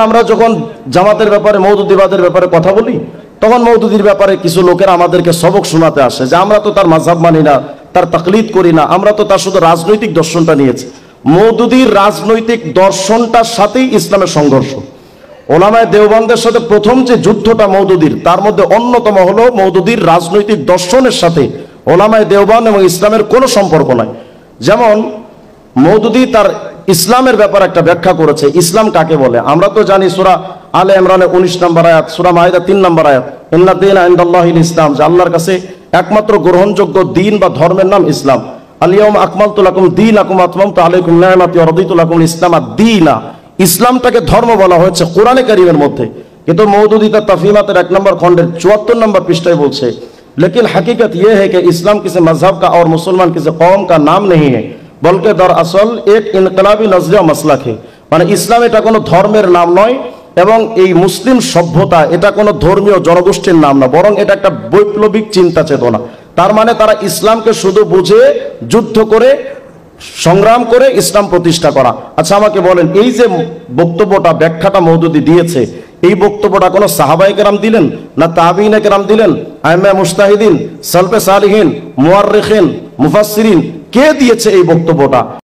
আমরা যখন জামাতের ব্যাপারে মওদুদিবাদের ব্যাপারে কথা বলি তখন মওদুদির ব্যাপারে কিছু লোকেরা আমাদেরকে সবক শোনাতে আসে যে আমরা তো তার মাযহাব মানি না, তার তাকলিদ করি না, আমরা তো তার শুধু রাজনৈতিক দর্শনটা নিয়েছি। মওদুদির রাজনৈতিক দর্শনটার সাথেই ইসলামের সংঘর্ষ। ওলামায়ে দেওবন্দের সাথে প্রথম যে যুদ্ধটা মওদুদির, তার মধ্যে অন্যতম হলো মওদুদির রাজনৈতিক দর্শনের সাথে ওলামায়ে দেওবন্দ এবং ইসলামের কোনো সম্পর্ক নাই। যেমন মওদুদি তার ইসলামের ব্যাপারে একটা ব্যাখ্যা করেছে, ইসলাম কাকে বলে। আমরা তো জানি সূরা আলে ইমরানের 19 নম্বর আয়াত, সূরা মাইদা 3 নম্বর আয়াত, ইন্না দীনা ইনদাল্লাহিল ইসলাম, যে আল্লাহর কাছে একমাত্র গ্রহণযোগ্য দ্বীন বা ধর্মের নাম ইসলাম। আল ইয়াউমা আকমালতু লাকুম দীনাকুম আতমামতু আলাইকুম নি'মাতি ওয়া রাদিতু লাকুম ইসলাম আদ-দীনা। ইসলামটাকে ধর্ম বলা হয়েছে কোরআনে কারীমের মধ্যে, কিন্তু মওদুদি তার তাফহিমাতের 1 নম্বর খণ্ডের 74 নম্বর পৃষ্ঠায় বলছে, लेकिन हकीकत यह है कि इस्लाम किसी मजहब का और मुसलमान किसी कौम का नाम नहीं है, बल्कि दरअसल एक इनकलाबी नजरिया मसलक है। মানে ইসলাম এটা কোনো ধর্মের নাম নয় এবং এই মুসলিম সভ্যতা এটা কোনো ধর্মীয় জনগোষ্ঠীর নাম না, বরং এটা একটা বৈপ্লবিক চিন্তা চেতনা। তার মানে তারা ইসলামকে শুধু বুঝে যুদ্ধ করে সংগ্রাম করে ইসলাম প্রতিষ্ঠা করা। আচ্ছা আমাকে বলেন, এই যে বক্তব্যটা ব্যাখ্যাটা মওদুদি দিয়েছে, এই বক্তব্যটা কোনো সাহাবায়ে কেরাম দিলেন না তাবিঈনে কেরাম দিলেন, আইম্মা মুজতাহিদিন, সালফে সালিহিন, মুআররিখিন, মুফাসসিরিন, কে দিয়েছে এই বক্তব্যটা?